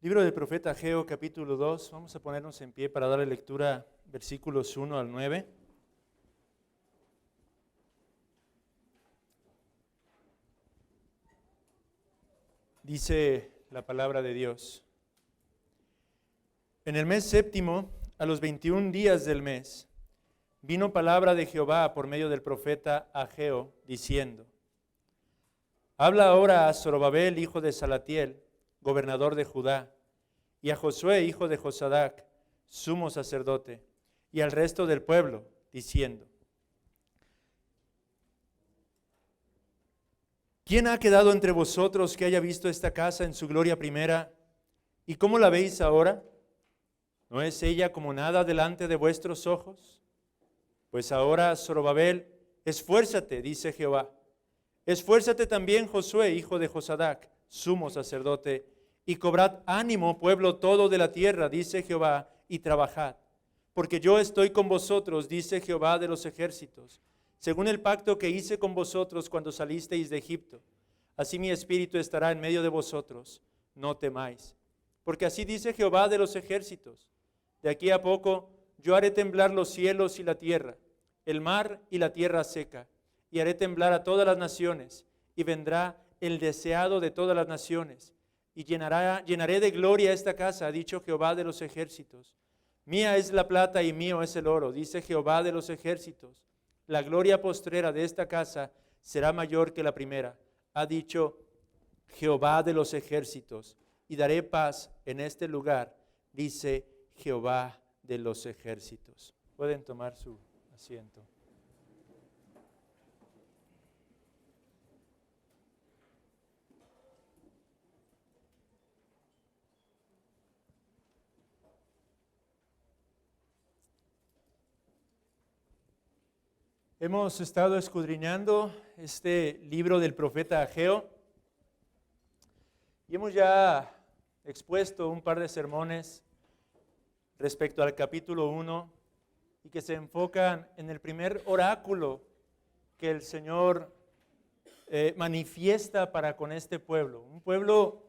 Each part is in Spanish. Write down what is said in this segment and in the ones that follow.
Libro del profeta Ageo, capítulo 2. Vamos a ponernos en pie para darle lectura, versículos 1 al 9. Dice la palabra de Dios: En el mes séptimo, a los 21 días del mes, vino palabra de Jehová por medio del profeta Ageo, diciendo: Habla ahora a Zorobabel, hijo de Salatiel, gobernador de Judá, y a Josué, hijo de Josadac, sumo sacerdote, y al resto del pueblo, diciendo: ¿Quién ha quedado entre vosotros que haya visto esta casa en su gloria primera? ¿Y cómo la veis ahora? ¿No es ella como nada delante de vuestros ojos? Pues ahora, Zorobabel, esfuérzate, dice Jehová. Esfuérzate también, Josué, hijo de Josadac, sumo sacerdote, y cobrad ánimo, pueblo todo de la tierra, dice Jehová, y trabajad. Porque yo estoy con vosotros, dice Jehová de los ejércitos, según el pacto que hice con vosotros cuando salisteis de Egipto. Así mi espíritu estará en medio de vosotros, no temáis. Porque así dice Jehová de los ejércitos: de aquí a poco yo haré temblar los cielos y la tierra, el mar y la tierra seca, y haré temblar a todas las naciones, y vendrá el deseado de todas las naciones, y llenaré de gloria esta casa, ha dicho Jehová de los ejércitos. Mía es la plata y mío es el oro, dice Jehová de los ejércitos. La gloria postrera de esta casa será mayor que la primera, ha dicho Jehová de los ejércitos, y daré paz en este lugar, dice Jehová de los ejércitos. Pueden tomar su asiento. Hemos estado escudriñando este libro del profeta Ageo y hemos ya expuesto un par de sermones respecto al capítulo 1 y que se enfocan en el primer oráculo que el Señor manifiesta para con este pueblo. Un pueblo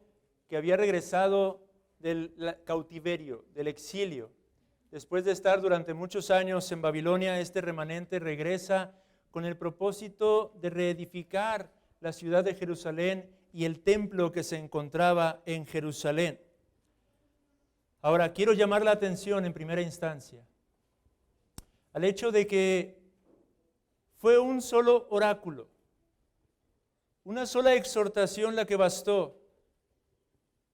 que había regresado del cautiverio, del exilio. Después de estar durante muchos años en Babilonia, este remanente regresa con el propósito de reedificar la ciudad de Jerusalén y el templo que se encontraba en Jerusalén. Ahora, quiero llamar la atención en primera instancia al hecho de que fue un solo oráculo, una sola exhortación la que bastó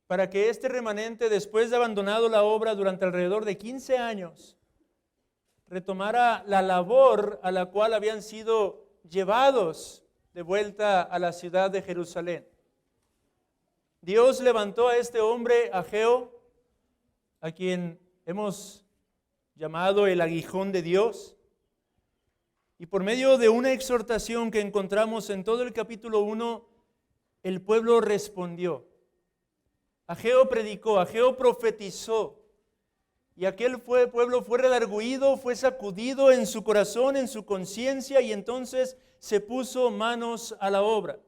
para que este remanente, después de abandonado la obra durante alrededor de 15 años, retomara la labor a la cual habían sido llevados de vuelta a la ciudad de Jerusalén. Dios levantó a este hombre, Ageo, a quien hemos llamado el aguijón de Dios, y por medio de una exhortación que encontramos en todo el capítulo 1, el pueblo respondió. Ageo predicó, Ageo profetizó, y aquel pueblo fue redargüido, fue sacudido en su corazón, en su conciencia, y entonces se puso manos a la obra.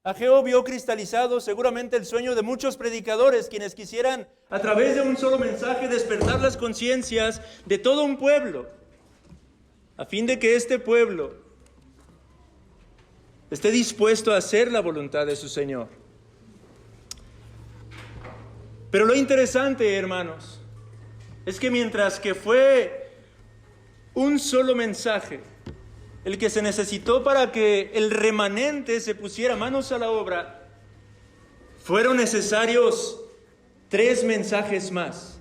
Ageo vio cristalizado seguramente el sueño de muchos predicadores, quienes quisieran, a través de un solo mensaje, despertar las conciencias de todo un pueblo, a fin de que este pueblo esté dispuesto a hacer la voluntad de su Señor. Pero lo interesante, hermanos, es que mientras que fue un solo mensaje el que se necesitó para que el remanente se pusiera manos a la obra, fueron necesarios 3 mensajes más,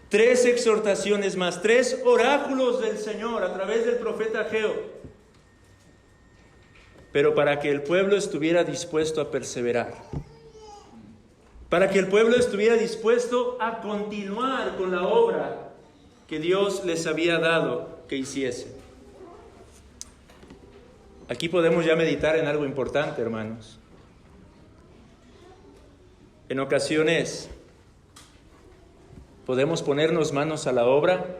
3 exhortaciones más, 3 oráculos del Señor a través del profeta Ageo. Pero para que el pueblo estuviera dispuesto a perseverar, para que el pueblo estuviera dispuesto a continuar con la obra que Dios les había dado que hiciesen. Aquí podemos ya meditar en algo importante, hermanos. En ocasiones podemos ponernos manos a la obra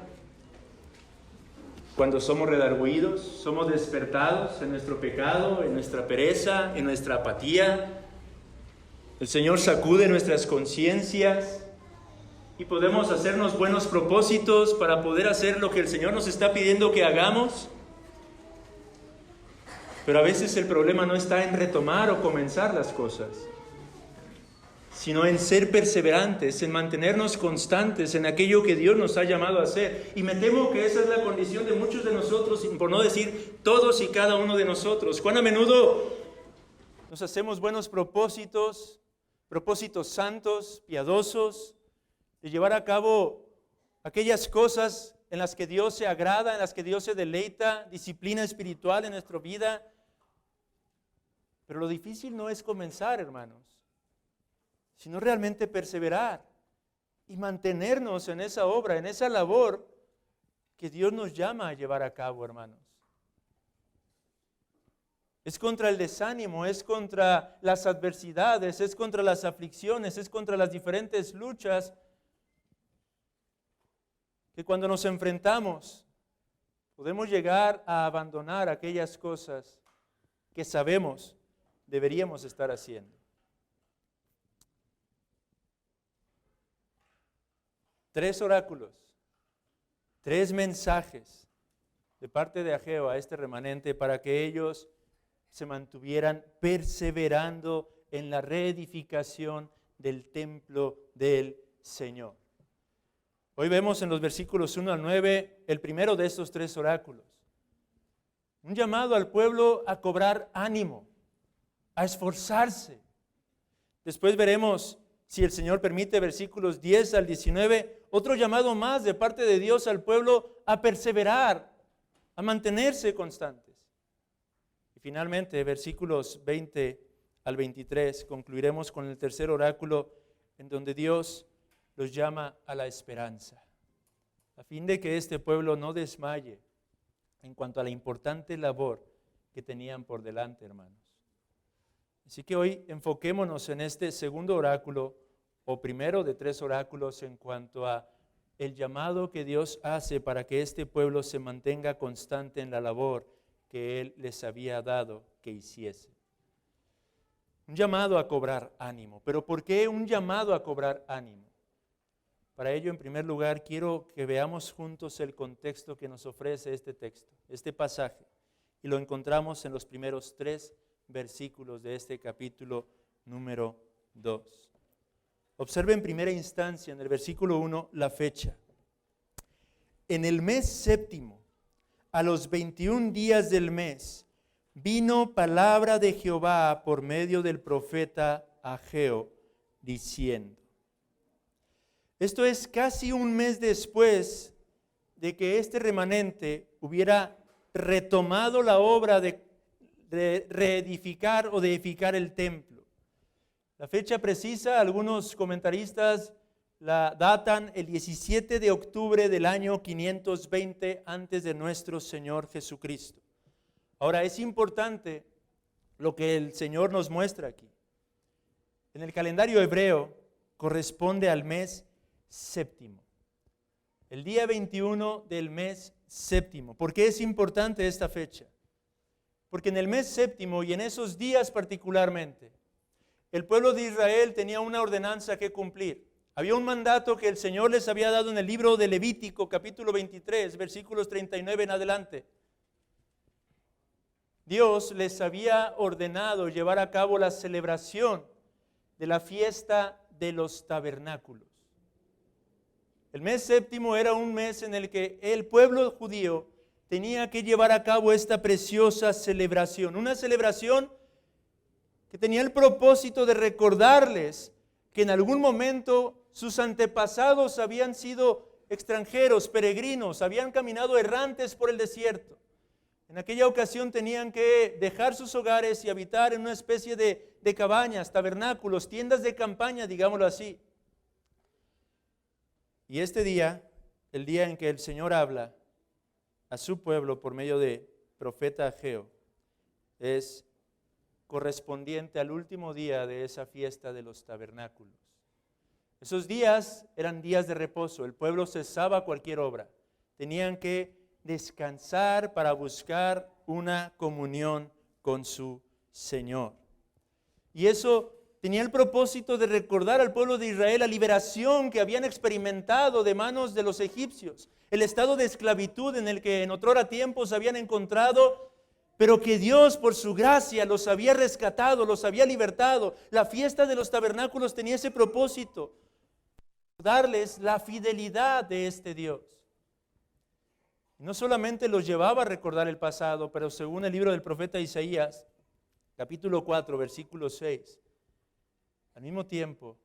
cuando somos redargüidos, somos despertados en nuestro pecado, en nuestra pereza, en nuestra apatía. El Señor sacude nuestras conciencias y podemos hacernos buenos propósitos para poder hacer lo que el Señor nos está pidiendo que hagamos. Pero a veces el problema no está en retomar o comenzar las cosas, sino en ser perseverantes, en mantenernos constantes en aquello que Dios nos ha llamado a hacer. Y me temo que esa es la condición de muchos de nosotros, por no decir todos y cada uno de nosotros. Cuán a menudo nos hacemos buenos propósitos santos, piadosos, de llevar a cabo aquellas cosas en las que Dios se agrada, en las que Dios se deleita, disciplina espiritual en nuestra vida. Pero lo difícil no es comenzar, hermanos, sino realmente perseverar y mantenernos en esa obra, en esa labor que Dios nos llama a llevar a cabo, hermanos. Es contra el desánimo, es contra las adversidades, es contra las aflicciones, es contra las diferentes luchas que cuando nos enfrentamos podemos llegar a abandonar aquellas cosas que sabemos deberíamos estar haciendo. 3 oráculos, 3 mensajes de parte de Ageo a este remanente para que ellos se mantuvieran perseverando en la reedificación del templo del Señor. Hoy vemos en los versículos 1 al 9 el primero de estos 3 oráculos. Un llamado al pueblo a cobrar ánimo, a esforzarse. Después veremos, si el Señor permite, versículos 10 al 19, otro llamado más de parte de Dios al pueblo a perseverar, a mantenerse constantes. Y finalmente, versículos 20 al 23, concluiremos con el tercer oráculo en donde Dios los llama a la esperanza, a fin de que este pueblo no desmaye en cuanto a la importante labor que tenían por delante, hermanos. Así que hoy enfoquémonos en este segundo oráculo, o primero de 3 oráculos, en cuanto a el llamado que Dios hace para que este pueblo se mantenga constante en la labor que Él les había dado que hiciese. Un llamado a cobrar ánimo. ¿Pero por qué un llamado a cobrar ánimo? Para ello, en primer lugar, quiero que veamos juntos el contexto que nos ofrece este texto, este pasaje. Y lo encontramos en los primeros 3 versículos de este capítulo número 2. Observe en primera instancia, en el versículo 1, la fecha. En el mes séptimo, a los 21 días del mes, vino palabra de Jehová por medio del profeta Ageo, diciendo. Esto es casi un mes después de que este remanente hubiera retomado la obra de reedificar o de edificar el templo. La fecha precisa, algunos comentaristas la datan el 17 de octubre del año 520 antes de nuestro Señor Jesucristo. Ahora, es importante lo que el Señor nos muestra aquí. En el calendario hebreo corresponde al mes séptimo. El día 21 del mes séptimo. ¿Por qué es importante esta fecha? Porque en el mes séptimo y en esos días particularmente, el pueblo de Israel tenía una ordenanza que cumplir. Había un mandato que el Señor les había dado en el libro de Levítico, capítulo 23, versículos 39 en adelante. Dios les había ordenado llevar a cabo la celebración de la fiesta de los tabernáculos. El mes séptimo era un mes en el que el pueblo judío tenía que llevar a cabo esta preciosa celebración. Una celebración que tenía el propósito de recordarles que en algún momento sus antepasados habían sido extranjeros, peregrinos, habían caminado errantes por el desierto. En aquella ocasión tenían que dejar sus hogares y habitar en una especie de cabañas, tabernáculos, tiendas de campaña, digámoslo así. Y este día, el día en que el Señor habla a su pueblo por medio de profeta Ageo, es correspondiente al último día de esa fiesta de los tabernáculos. Esos días eran días de reposo, el pueblo cesaba cualquier obra, tenían que descansar para buscar una comunión con su Señor. Y eso tenía el propósito de recordar al pueblo de Israel la liberación que habían experimentado de manos de los egipcios, el estado de esclavitud en el que en otrora tiempos habían encontrado, pero que Dios por su gracia los había rescatado, los había libertado. La fiesta de los tabernáculos tenía ese propósito, darles la fidelidad de este Dios. No solamente los llevaba a recordar el pasado, pero según el libro del profeta Isaías, capítulo 4, versículo 6, al mismo tiempo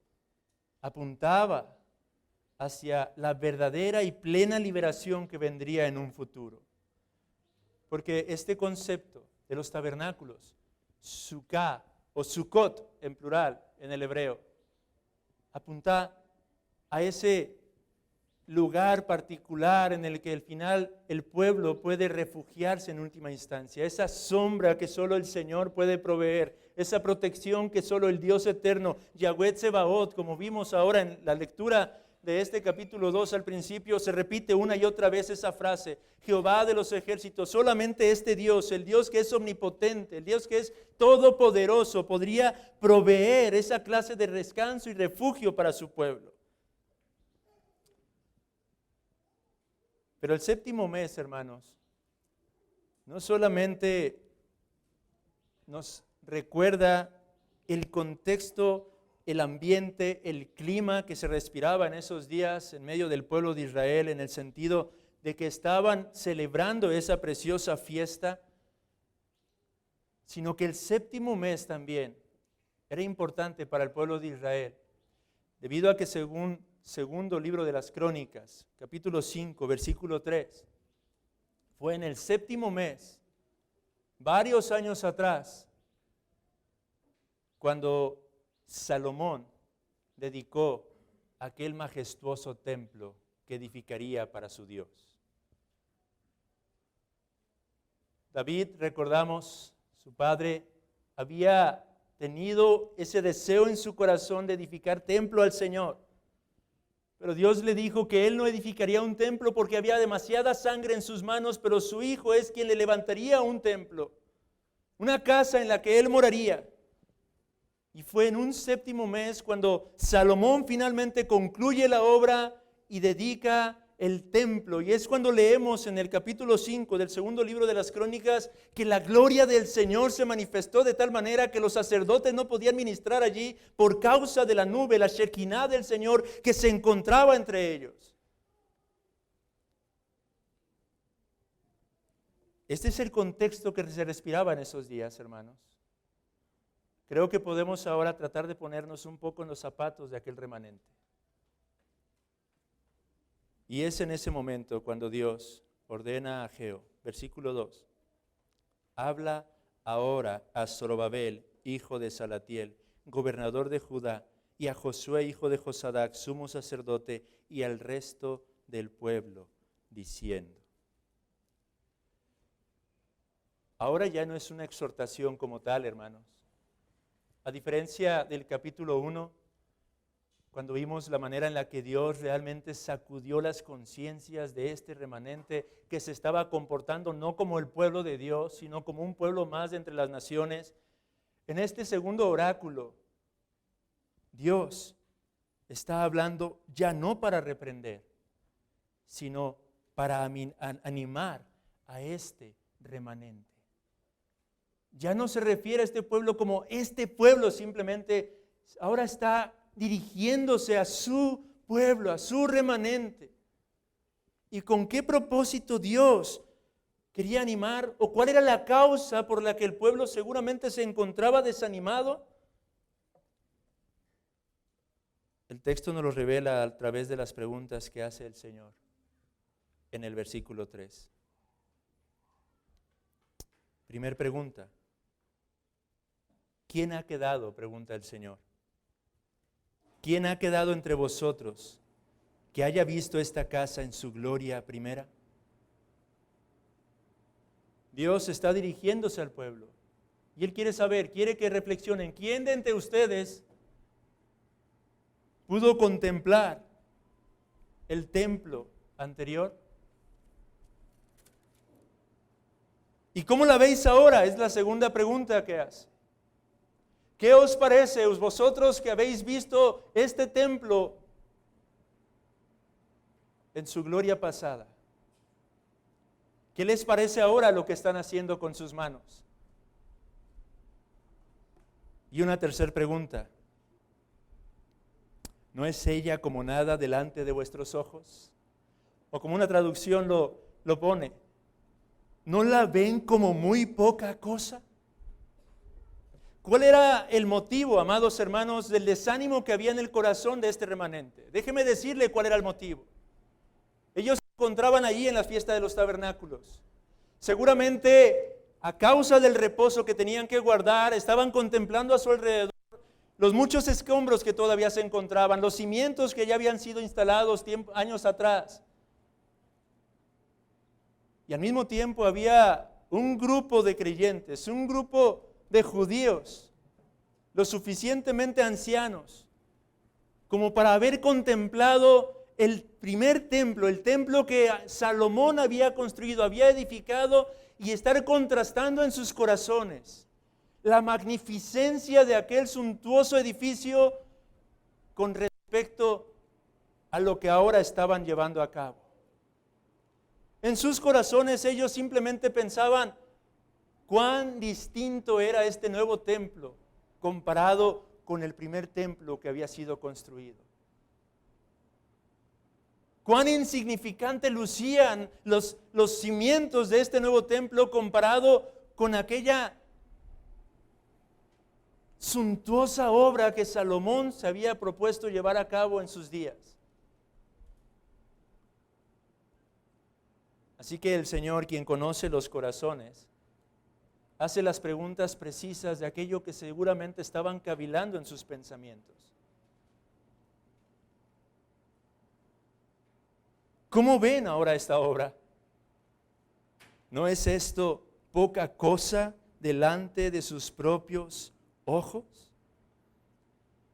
apuntaba hacia la verdadera y plena liberación que vendría en un futuro. Porque este concepto de los tabernáculos, Sukkah o Sukkot en plural en el hebreo, apunta a ese lugar particular en el que al final el pueblo puede refugiarse en última instancia, esa sombra que solo el Señor puede proveer, esa protección que solo el Dios eterno, Yahweh Tsebaot, como vimos ahora en la lectura de este capítulo 2 al principio, se repite una y otra vez esa frase, Jehová de los ejércitos, solamente este Dios, el Dios que es omnipotente, el Dios que es todopoderoso, podría proveer esa clase de descanso y refugio para su pueblo. Pero el séptimo mes, hermanos, no solamente nos recuerda el contexto, el ambiente, el clima que se respiraba en esos días en medio del pueblo de Israel, en el sentido de que estaban celebrando esa preciosa fiesta, sino que el séptimo mes también era importante para el pueblo de Israel, debido a que según segundo libro de las Crónicas, capítulo 5, versículo 3, fue en el séptimo mes, varios años atrás, cuando Salomón dedicó aquel majestuoso templo que edificaría para su Dios. David, recordamos, su padre había tenido ese deseo en su corazón de edificar templo al Señor. Pero Dios le dijo que él no edificaría un templo porque había demasiada sangre en sus manos, pero su hijo es quien le levantaría un templo, una casa en la que él moraría. Y fue en un séptimo mes cuando Salomón finalmente concluye la obra y dedica el templo. Y es cuando leemos en el capítulo 5 del segundo libro de las Crónicas que la gloria del Señor se manifestó de tal manera que los sacerdotes no podían ministrar allí por causa de la nube, la Shekinah del Señor que se encontraba entre ellos. Este es el contexto que se respiraba en esos días, hermanos. Creo que podemos ahora tratar de ponernos un poco en los zapatos de aquel remanente. Y es en ese momento cuando Dios ordena a Ageo, versículo 2, habla ahora a Zorobabel, hijo de Salatiel, gobernador de Judá, y a Josué, hijo de Josadac, sumo sacerdote, y al resto del pueblo, diciendo. Ahora ya no es una exhortación como tal, hermanos. A diferencia del capítulo 1, cuando vimos la manera en la que Dios realmente sacudió las conciencias de este remanente que se estaba comportando no como el pueblo de Dios, sino como un pueblo más de entre las naciones. En este segundo oráculo, Dios está hablando ya no para reprender, sino para animar a este remanente. Ya no se refiere a este pueblo como este pueblo simplemente, ahora está dirigiéndose a su pueblo, a su remanente. ¿Y con qué propósito Dios quería animar? ¿O cuál era la causa por la que el pueblo seguramente se encontraba desanimado? El texto nos lo revela a través de las preguntas que hace el Señor en el versículo 3. Primer pregunta. ¿Quién ha quedado? Pregunta el Señor. ¿Quién ha quedado entre vosotros que haya visto esta casa en su gloria primera? Dios está dirigiéndose al pueblo y Él quiere saber, quiere que reflexionen. ¿Quién de entre ustedes pudo contemplar el templo anterior? ¿Y cómo la veis ahora? Es la segunda pregunta que hace. ¿Qué os parece, vosotros que habéis visto este templo en su gloria pasada? ¿Qué les parece ahora lo que están haciendo con sus manos? Y una tercera pregunta. ¿No es ella como nada delante de vuestros ojos? O como una traducción lo pone, ¿no la ven como muy poca cosa? ¿Cuál era el motivo, amados hermanos, del desánimo que había en el corazón de este remanente? Déjeme decirle cuál era el motivo. Ellos se encontraban allí en la fiesta de los tabernáculos. Seguramente, a causa del reposo que tenían que guardar, estaban contemplando a su alrededor los muchos escombros que todavía se encontraban, los cimientos que ya habían sido instalados años atrás. Y al mismo tiempo había un grupo de creyentes, un grupo de judíos, lo suficientemente ancianos, como para haber contemplado el primer templo, el templo que Salomón había construido, había edificado, y estar contrastando en sus corazones la magnificencia de aquel suntuoso edificio con respecto a lo que ahora estaban llevando a cabo. En sus corazones ellos simplemente pensaban cuán distinto era este nuevo templo comparado con el primer templo que había sido construido. Cuán insignificante lucían los cimientos de este nuevo templo comparado con aquella suntuosa obra que Salomón se había propuesto llevar a cabo en sus días. Así que el Señor, quien conoce los corazones, hace las preguntas precisas de aquello que seguramente estaban cavilando en sus pensamientos. ¿Cómo ven ahora esta obra? ¿No es esto poca cosa delante de sus propios ojos?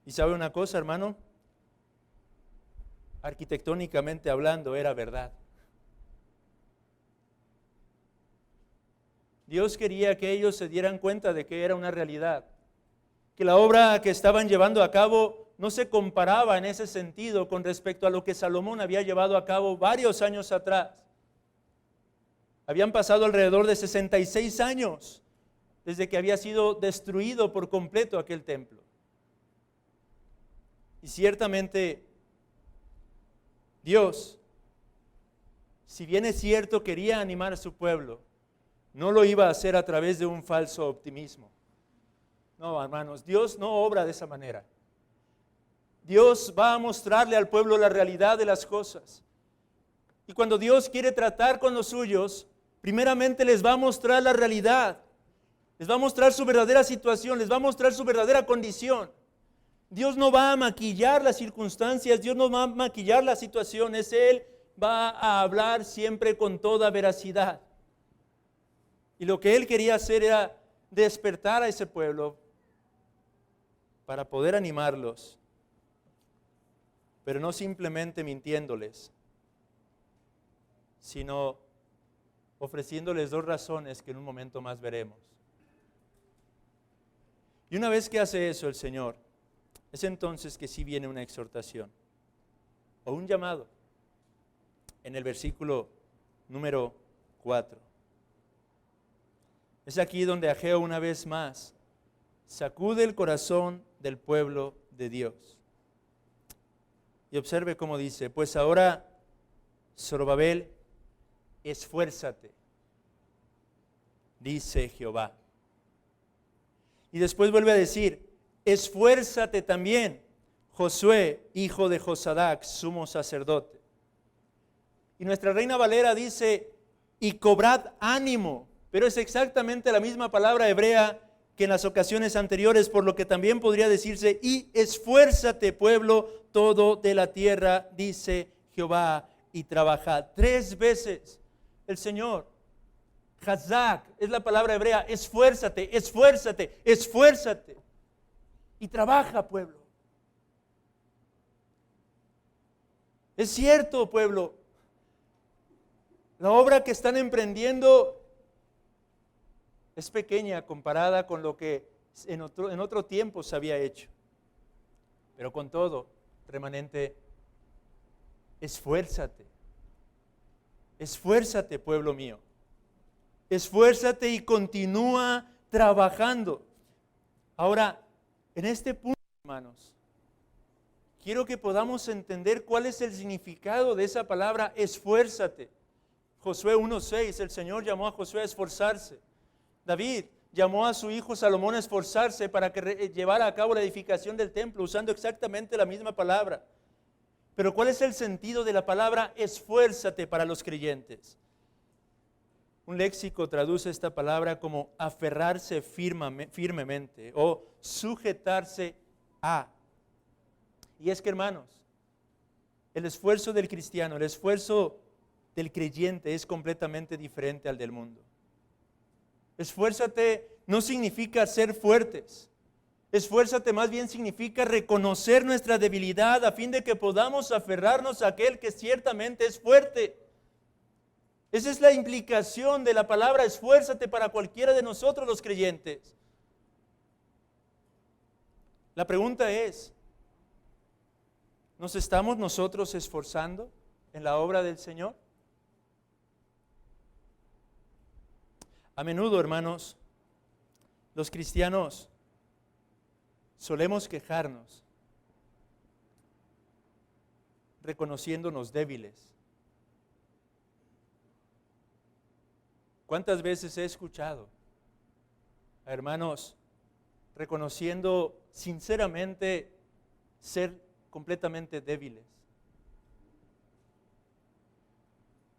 ¿Y sabe una cosa, hermano? Arquitectónicamente hablando, era verdad. Dios quería que ellos se dieran cuenta de que era una realidad, que la obra que estaban llevando a cabo no se comparaba en ese sentido con respecto a lo que Salomón había llevado a cabo varios años atrás. Habían pasado alrededor de 66 años desde que había sido destruido por completo aquel templo. Y ciertamente Dios, si bien es cierto, quería animar a su pueblo, no lo iba a hacer a través de un falso optimismo. No, hermanos, Dios no obra de esa manera. Dios va a mostrarle al pueblo la realidad de las cosas. Y cuando Dios quiere tratar con los suyos, primeramente les va a mostrar la realidad. Les va a mostrar su verdadera situación, les va a mostrar su verdadera condición. Dios no va a maquillar las circunstancias, Dios no va a maquillar las situaciones. Él va a hablar siempre con toda veracidad. Y lo que Él quería hacer era despertar a ese pueblo para poder animarlos, pero no simplemente mintiéndoles, sino ofreciéndoles dos razones que en un momento más veremos. Y una vez que hace eso el Señor, es entonces que sí viene una exhortación o un llamado en el versículo número 4. Es aquí donde Ageo una vez más sacude el corazón del pueblo de Dios. Y observe cómo dice, pues ahora, Zorobabel, esfuérzate, dice Jehová. Y después vuelve a decir, esfuérzate también, Josué, hijo de Josadac, sumo sacerdote. Y nuestra Reina Valera dice, y cobrad ánimo, pero es exactamente la misma palabra hebrea que en las ocasiones anteriores, por lo que también podría decirse, y esfuérzate, pueblo todo de la tierra, dice Jehová, y trabaja. 3 veces el Señor, Hazak, es la palabra hebrea, esfuérzate, esfuérzate, esfuérzate, y trabaja, pueblo. Es cierto, pueblo, la obra que están emprendiendo es pequeña comparada con lo que en otro tiempo se había hecho. Pero con todo, remanente, esfuérzate. Esfuérzate, pueblo mío. Esfuérzate y continúa trabajando. Ahora, en este punto, hermanos, quiero que podamos entender cuál es el significado de esa palabra esfuérzate. Josué 1:6, el Señor llamó a Josué a esforzarse. David llamó a su hijo Salomón a esforzarse para que llevara a cabo la edificación del templo, usando exactamente la misma palabra. Pero ¿cuál es el sentido de la palabra esfuérzate para los creyentes? Un léxico traduce esta palabra como aferrarse firmemente o sujetarse a. Y es que, hermanos, el esfuerzo del cristiano, el esfuerzo del creyente es completamente diferente al del mundo. Esfuérzate no significa ser fuertes. Esfuérzate más bien significa reconocer nuestra debilidad a fin de que podamos aferrarnos a aquel que ciertamente es fuerte. Esa es la implicación de la palabra esfuérzate para cualquiera de nosotros los creyentes. La pregunta es, ¿nos estamos nosotros esforzando en la obra del Señor? A menudo, hermanos, los cristianos solemos quejarnos, reconociéndonos débiles. ¿Cuántas veces he escuchado a hermanos reconociendo sinceramente ser completamente débiles?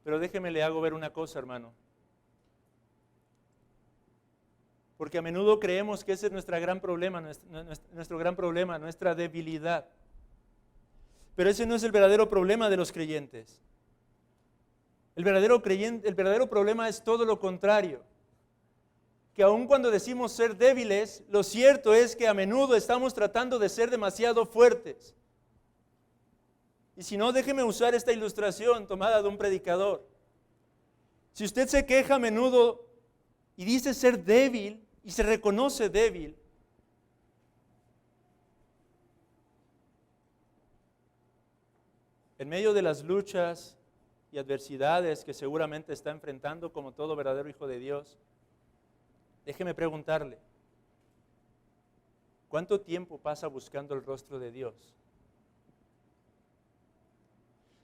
Pero déjeme le hago ver una cosa, hermano. Porque a menudo creemos que ese es nuestro gran problema, nuestra debilidad. Pero ese no es el verdadero problema de los creyentes. El verdadero problema es todo lo contrario. Que aun cuando decimos ser débiles, lo cierto es que a menudo estamos tratando de ser demasiado fuertes. Y si no, déjeme usar esta ilustración tomada de un predicador. Si usted se queja a menudo y dice ser débil y se reconoce débil, en medio de las luchas y adversidades que seguramente está enfrentando como todo verdadero hijo de Dios, déjeme preguntarle, ¿cuánto tiempo pasa buscando el rostro de Dios?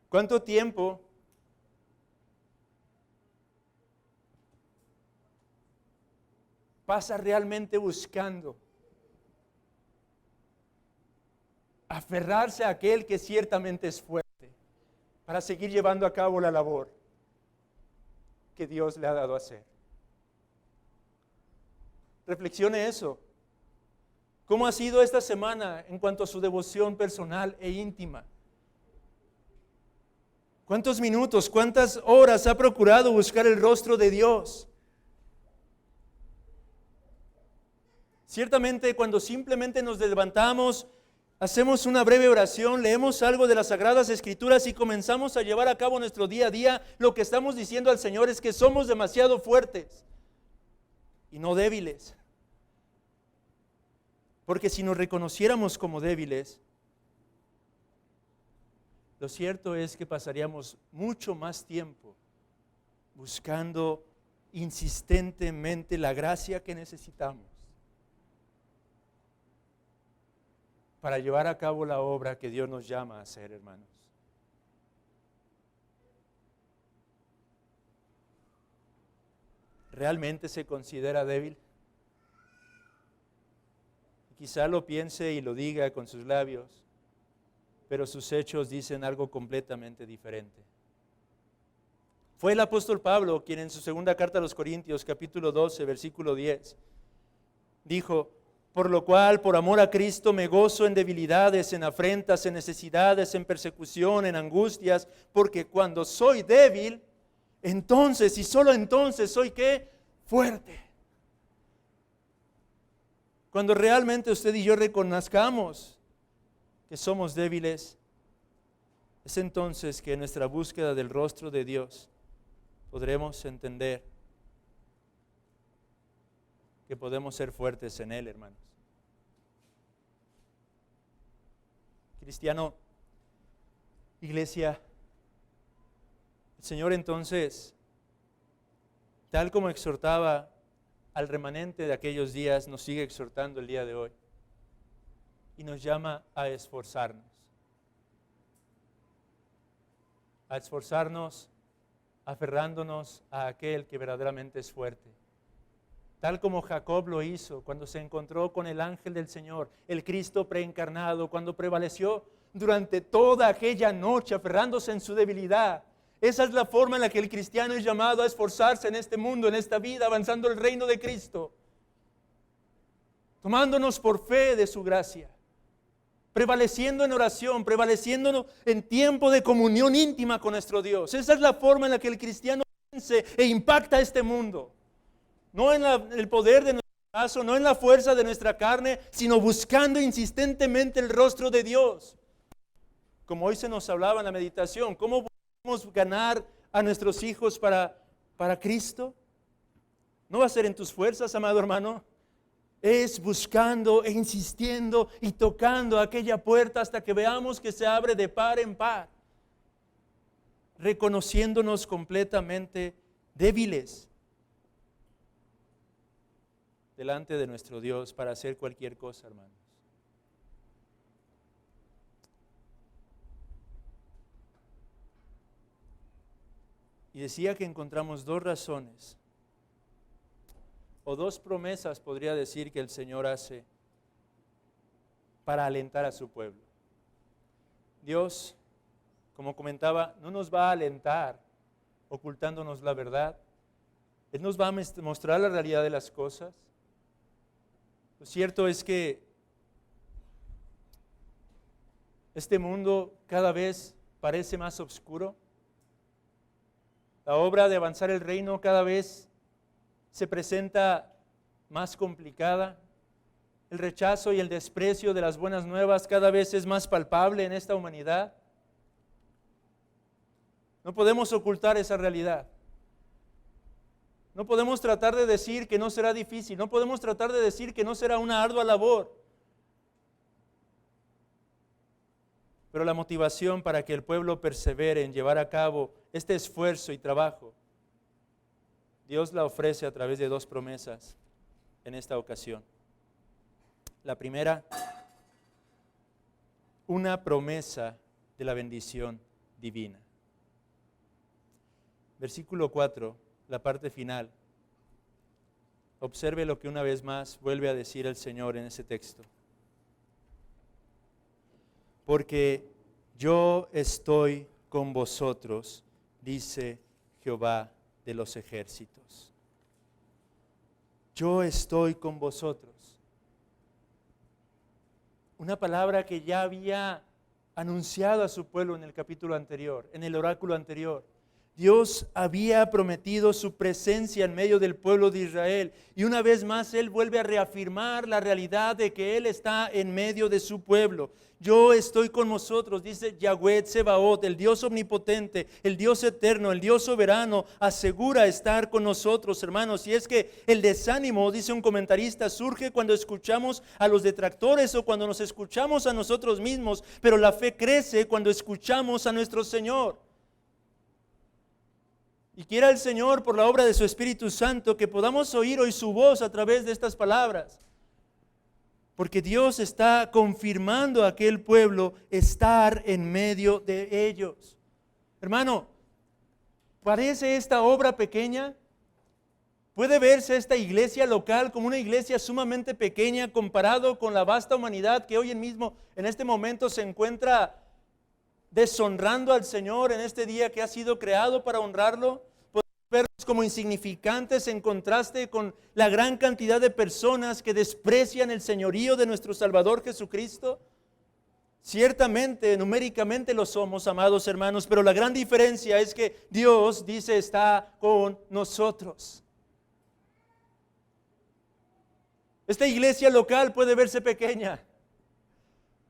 ¿Cuánto tiempo pasa realmente buscando aferrarse a aquel que ciertamente es fuerte para seguir llevando a cabo la labor que Dios le ha dado a hacer? Reflexione eso. ¿Cómo ha sido esta semana en cuanto a su devoción personal e íntima? ¿Cuántos minutos, cuántas horas ha procurado buscar el rostro de Dios? Ciertamente, cuando simplemente nos levantamos, hacemos una breve oración, leemos algo de las Sagradas Escrituras y comenzamos a llevar a cabo nuestro día a día, lo que estamos diciendo al Señor es que somos demasiado fuertes y no débiles. Porque si nos reconociéramos como débiles, lo cierto es que pasaríamos mucho más tiempo buscando insistentemente la gracia que necesitamos para llevar a cabo la obra que Dios nos llama a hacer, hermanos. ¿Realmente se considera débil? Quizá lo piense y lo diga con sus labios, pero sus hechos dicen algo completamente diferente. Fue el apóstol Pablo quien en su segunda carta a los Corintios, capítulo 12, versículo 10, dijo: por lo cual, por amor a Cristo, me gozo en debilidades, en afrentas, en necesidades, en persecución, en angustias, porque cuando soy débil, entonces y solo entonces soy ¿qué? Fuerte. Cuando realmente usted y yo reconozcamos que somos débiles, es entonces que en nuestra búsqueda del rostro de Dios podremos entender que podemos ser fuertes en Él, hermanos. Cristiano, iglesia, el Señor entonces, tal como exhortaba al remanente de aquellos días, nos sigue exhortando el día de hoy y nos llama a esforzarnos aferrándonos a aquel que verdaderamente es fuerte. Tal como Jacob lo hizo cuando se encontró con el ángel del Señor, el Cristo preencarnado, cuando prevaleció durante toda aquella noche aferrándose en su debilidad. Esa es la forma en la que el cristiano es llamado a esforzarse en este mundo, en esta vida, avanzando el reino de Cristo, tomándonos por fe de su gracia, prevaleciendo en oración, prevaleciendo en tiempo de comunión íntima con nuestro Dios. Esa es la forma en la que el cristiano vence e impacta este mundo. No en el poder de nuestro brazo, no en la fuerza de nuestra carne, sino buscando insistentemente el rostro de Dios. Como hoy se nos hablaba en la meditación, ¿cómo podemos ganar a nuestros hijos para Cristo? No va a ser en tus fuerzas, amado hermano. Es buscando e insistiendo y tocando aquella puerta hasta que veamos que se abre de par en par, reconociéndonos completamente débiles delante de nuestro Dios para hacer cualquier cosa, hermanos. Y decía que encontramos dos razones, o dos promesas, podría decir, que el Señor hace para alentar a su pueblo. Dios, como comentaba, no nos va a alentar ocultándonos la verdad. Él nos va a mostrar la realidad de las cosas. Lo cierto es que este mundo cada vez parece más oscuro. La obra de avanzar el reino cada vez se presenta más complicada. El rechazo y el desprecio de las buenas nuevas cada vez es más palpable en esta humanidad. No podemos ocultar esa realidad. No podemos tratar de decir que no será difícil. No podemos tratar de decir que no será una ardua labor. Pero la motivación para que el pueblo persevere en llevar a cabo este esfuerzo y trabajo, Dios la ofrece a través de dos promesas en esta ocasión. La primera, una promesa de la bendición divina. Versículo 4, la parte final. Observe lo que una vez más vuelve a decir el Señor en ese texto. Porque yo estoy con vosotros, dice Jehová de los ejércitos. Yo estoy con vosotros. Una palabra que ya había anunciado a su pueblo en el capítulo anterior, en el oráculo anterior. Dios había prometido su presencia en medio del pueblo de Israel y una vez más Él vuelve a reafirmar la realidad de que Él está en medio de su pueblo. Yo estoy con vosotros, dice Yahweh Tsebaot, el Dios omnipotente, el Dios eterno, el Dios soberano, asegura estar con nosotros, hermanos. Y es que el desánimo, dice un comentarista, surge cuando escuchamos a los detractores o cuando nos escuchamos a nosotros mismos, pero la fe crece cuando escuchamos a nuestro Señor. Y quiera el Señor, por la obra de su Espíritu Santo, que podamos oír hoy su voz a través de estas palabras. Porque Dios está confirmando a aquel pueblo estar en medio de ellos. Hermano, ¿parece esta obra pequeña? ¿Puede verse esta iglesia local como una iglesia sumamente pequeña comparado con la vasta humanidad que hoy en este momento se encuentra deshonrando al Señor en este día que ha sido creado para honrarlo? Podemos verlos como insignificantes en contraste con la gran cantidad de personas que desprecian el señorío de nuestro Salvador Jesucristo. Ciertamente, numéricamente lo somos, amados hermanos, pero la gran diferencia es que Dios dice está con nosotros. Esta iglesia local puede verse pequeña.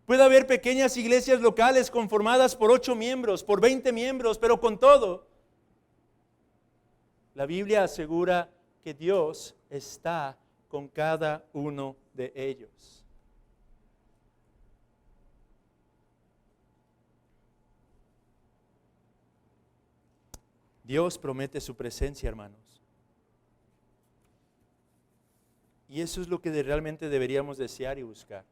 Puede haber pequeñas iglesias locales conformadas por 8 miembros, por 20 miembros, pero con todo, la Biblia asegura que Dios está con cada uno de ellos. Dios promete su presencia, hermanos. Y eso es lo que realmente deberíamos desear y buscar.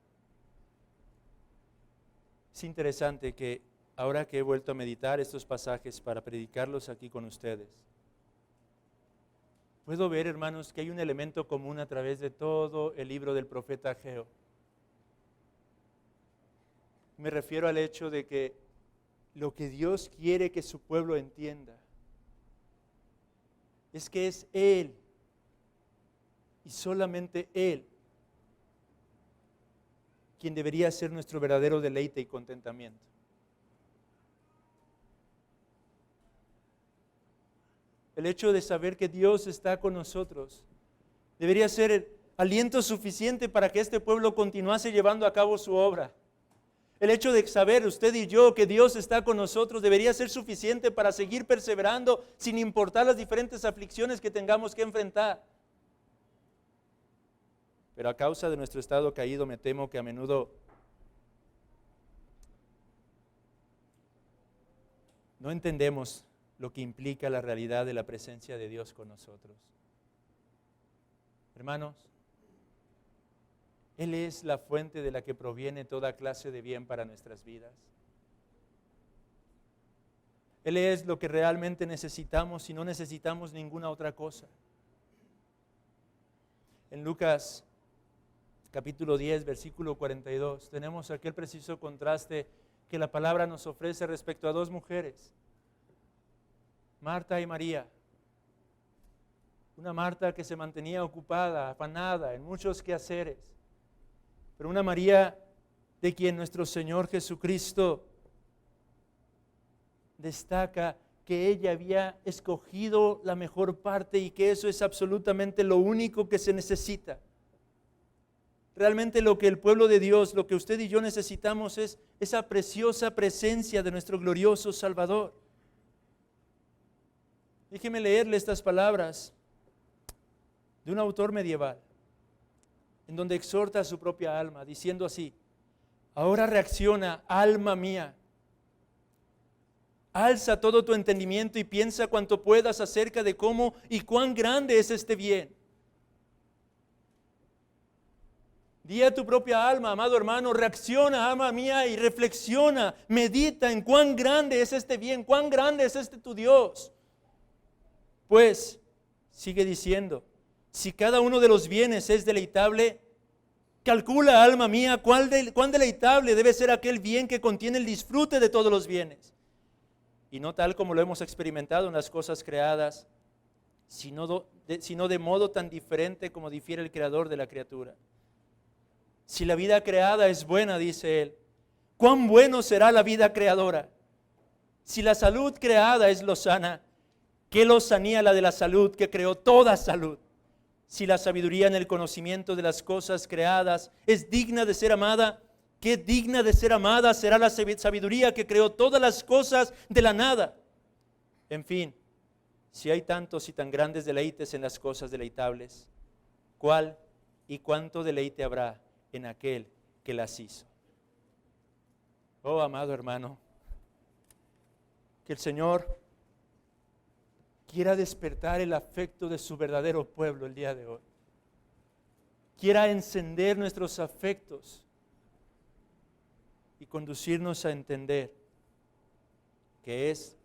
Es interesante que ahora que he vuelto a meditar estos pasajes para predicarlos aquí con ustedes, puedo ver, hermanos, que hay un elemento común a través de todo el libro del profeta Ageo. Me refiero al hecho de que lo que Dios quiere que su pueblo entienda es que es Él y solamente Él quien debería ser nuestro verdadero deleite y contentamiento. El hecho de saber que Dios está con nosotros debería ser el aliento suficiente para que este pueblo continuase llevando a cabo su obra. El hecho de saber usted y yo que Dios está con nosotros debería ser suficiente para seguir perseverando sin importar las diferentes aflicciones que tengamos que enfrentar. Pero a causa de nuestro estado caído, me temo que a menudo no entendemos lo que implica la realidad de la presencia de Dios con nosotros. Hermanos, Él es la fuente de la que proviene toda clase de bien para nuestras vidas. Él es lo que realmente necesitamos y no necesitamos ninguna otra cosa. En Lucas capítulo 10, versículo 42, tenemos aquel preciso contraste que la palabra nos ofrece respecto a dos mujeres, Marta y María. Una Marta que se mantenía ocupada, afanada en muchos quehaceres, pero una María de quien nuestro Señor Jesucristo destaca que ella había escogido la mejor parte y que eso es absolutamente lo único que se necesita. Realmente lo que el pueblo de Dios, lo que usted y yo necesitamos es esa preciosa presencia de nuestro glorioso Salvador. Déjeme leerle estas palabras de un autor medieval, en donde exhorta a su propia alma, diciendo así: ahora reacciona, alma mía, alza todo tu entendimiento y piensa cuanto puedas acerca de cómo y cuán grande es este bien. Di a tu propia alma, amado hermano, reacciona, alma mía, y reflexiona, medita en cuán grande es este bien, cuán grande es este tu Dios. Pues, sigue diciendo, si cada uno de los bienes es deleitable, calcula, alma mía, cuán deleitable debe ser aquel bien que contiene el disfrute de todos los bienes. Y no tal como lo hemos experimentado en las cosas creadas, sino de modo tan diferente como difiere el creador de la criatura. Si la vida creada es buena, dice él, ¿cuán bueno será la vida creadora? Si la salud creada es lozana, ¿qué lozanía la de la salud que creó toda salud? Si la sabiduría en el conocimiento de las cosas creadas es digna de ser amada, ¿qué digna de ser amada será la sabiduría que creó todas las cosas de la nada? En fin, si hay tantos y tan grandes deleites en las cosas deleitables, ¿cuál y cuánto deleite habrá en aquel que las hizo? Oh, amado hermano, que el Señor quiera despertar el afecto de su verdadero pueblo el día de hoy. Quiera encender nuestros afectos y conducirnos a entender que es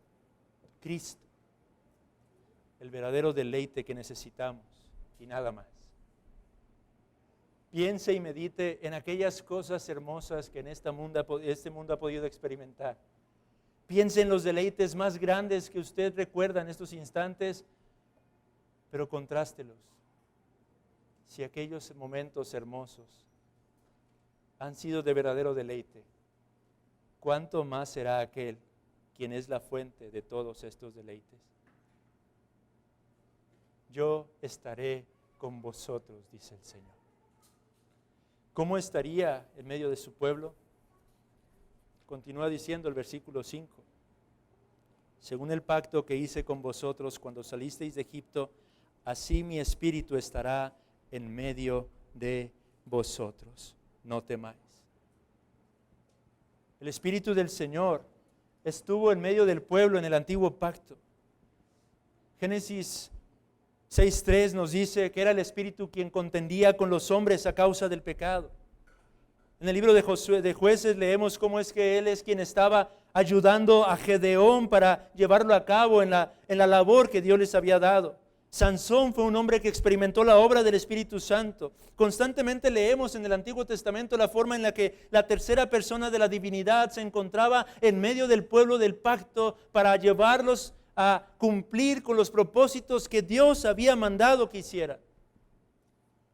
Cristo el verdadero deleite que necesitamos y nada más. Piense y medite en aquellas cosas hermosas que en este mundo ha podido experimentar. Piense en los deleites más grandes que usted recuerda en estos instantes, pero contrástelos. Si aquellos momentos hermosos han sido de verdadero deleite, ¿cuánto más será aquel quien es la fuente de todos estos deleites? Yo estaré con vosotros, dice el Señor. ¿Cómo estaría en medio de su pueblo? Continúa diciendo el versículo 5. Según el pacto que hice con vosotros cuando salisteis de Egipto, así mi espíritu estará en medio de vosotros. No temáis. El Espíritu del Señor estuvo en medio del pueblo en el antiguo pacto. Génesis 6:3 nos dice que era el Espíritu quien contendía con los hombres a causa del pecado. En el libro de Jueces leemos cómo es que Él es quien estaba ayudando a Gedeón para llevarlo a cabo en la labor que Dios les había dado. Sansón fue un hombre que experimentó la obra del Espíritu Santo. Constantemente leemos en el Antiguo Testamento la forma en la que la tercera persona de la divinidad se encontraba en medio del pueblo del pacto para llevarlos a cumplir con los propósitos que Dios había mandado que hicieran.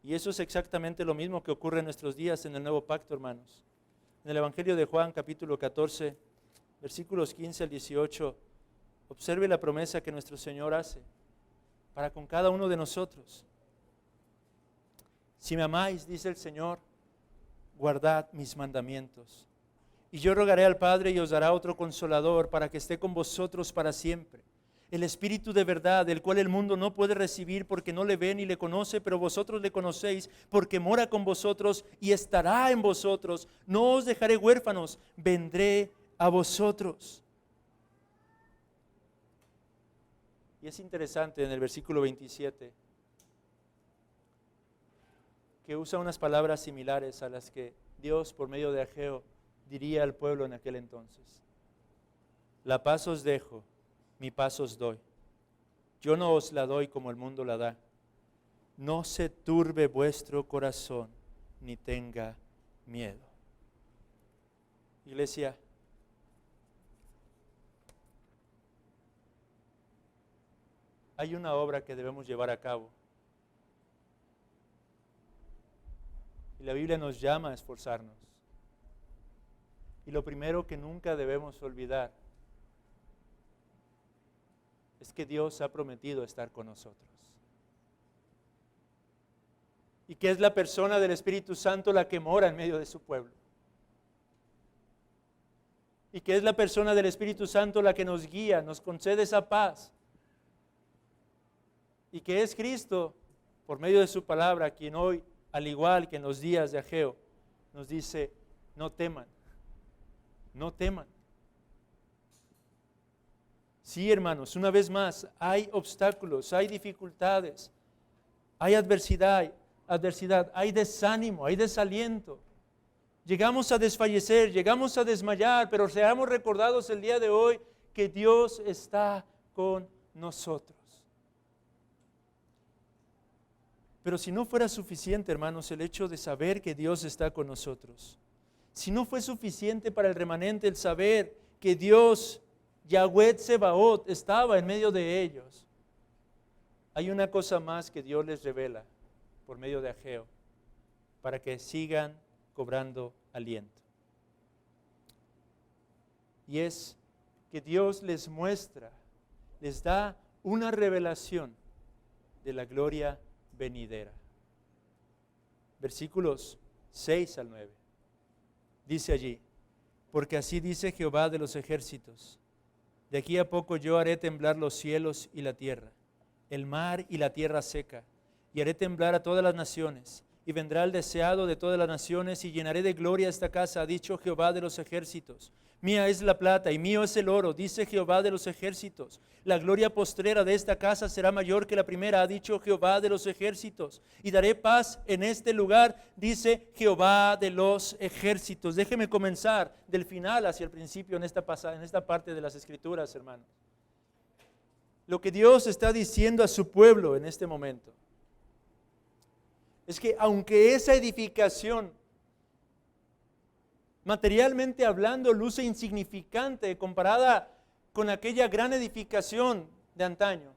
Y eso es exactamente lo mismo que ocurre en nuestros días en el nuevo pacto, hermanos. En el Evangelio de Juan, capítulo 14, versículos 15 al 18, observe la promesa que nuestro Señor hace para con cada uno de nosotros. Si me amáis, dice el Señor, guardad mis mandamientos. Y yo rogaré al Padre y os dará otro consolador para que esté con vosotros para siempre. El Espíritu de verdad, el cual el mundo no puede recibir porque no le ve ni le conoce, pero vosotros le conocéis porque mora con vosotros y estará en vosotros. No os dejaré huérfanos, vendré a vosotros. Y es interesante en el versículo 27 que usa unas palabras similares a las que Dios por medio de Ageo diría al pueblo en aquel entonces. La paz os dejo, mi paz os doy. Yo no os la doy como el mundo la da. No se turbe vuestro corazón, ni tenga miedo. Iglesia, hay una obra que debemos llevar a cabo. Y la Biblia nos llama a esforzarnos. Y lo primero que nunca debemos olvidar es que Dios ha prometido estar con nosotros. Y que es la persona del Espíritu Santo la que mora en medio de su pueblo. Y que es la persona del Espíritu Santo la que nos guía, nos concede esa paz. Y que es Cristo, por medio de su palabra, quien hoy, al igual que en los días de Ageo, nos dice, no teman, no teman. Sí, hermanos, una vez más, hay obstáculos, hay dificultades, hay adversidad, hay desánimo, hay desaliento. Llegamos a desfallecer, llegamos a desmayar, pero seamos recordados el día de hoy que Dios está con nosotros. Pero si no fuera suficiente, hermanos, el hecho de saber que Dios está con nosotros, si no fue suficiente para el remanente el saber que Dios, Yahweh Tsebaot, estaba en medio de ellos, hay una cosa más que Dios les revela por medio de Ageo, para que sigan cobrando aliento. Y es que Dios les muestra, les da una revelación de la gloria venidera. Versículos 6 al 9. Dice allí, porque así dice Jehová de los ejércitos, de aquí a poco yo haré temblar los cielos y la tierra, el mar y la tierra seca, y haré temblar a todas las naciones, y vendrá el deseado de todas las naciones, y llenaré de gloria esta casa, ha dicho Jehová de los ejércitos. Mía es la plata y mío es el oro, dice Jehová de los ejércitos. La gloria postrera de esta casa será mayor que la primera, ha dicho Jehová de los ejércitos. Y daré paz en este lugar, dice Jehová de los ejércitos. Déjeme comenzar del final hacia el principio en esta parte de las Escrituras, hermanos. Lo que Dios está diciendo a su pueblo en este momento es que aunque esa edificación, materialmente hablando, luce insignificante comparada con aquella gran edificación de antaño,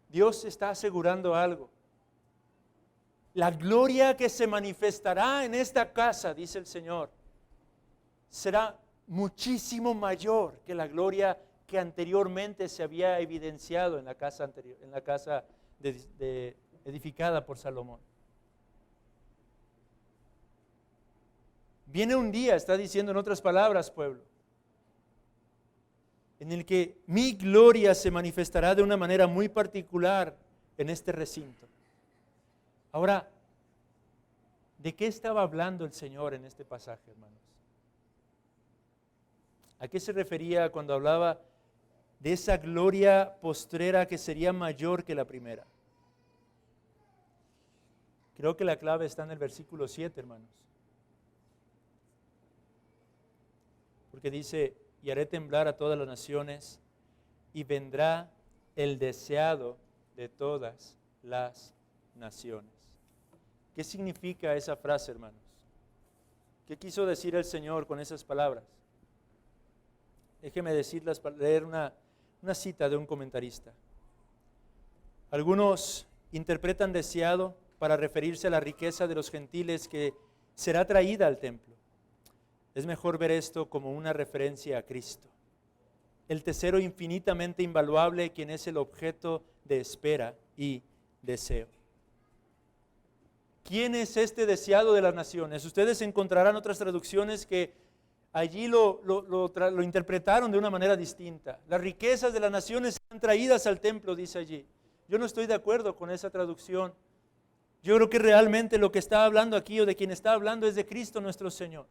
Dios está asegurando algo. La gloria que se manifestará en esta casa, dice el Señor, será muchísimo mayor que la gloria que anteriormente se había evidenciado en la casa anterior, en la casa edificada por Salomón. Viene un día, está diciendo en otras palabras, pueblo, en el que mi gloria se manifestará de una manera muy particular en este recinto. Ahora, ¿de qué estaba hablando el Señor en este pasaje, hermanos? ¿A qué se refería cuando hablaba de esa gloria postrera que sería mayor que la primera? Creo que la clave está en el versículo 7, hermanos. Porque dice, y haré temblar a todas las naciones, y vendrá el deseado de todas las naciones. ¿Qué significa esa frase, hermanos? ¿Qué quiso decir el Señor con esas palabras? Déjeme leer una cita de un comentarista. Algunos interpretan deseado para referirse a la riqueza de los gentiles que será traída al templo. Es mejor ver esto como una referencia a Cristo, el tesoro infinitamente invaluable, quien es el objeto de espera y deseo. ¿Quién es este deseado de las naciones? Ustedes encontrarán otras traducciones que allí lo interpretaron de una manera distinta. Las riquezas de las naciones serán traídas al templo, dice allí. Yo no estoy de acuerdo con esa traducción. Yo creo que realmente lo que está hablando aquí, o de quien está hablando, es de Cristo nuestro Señor.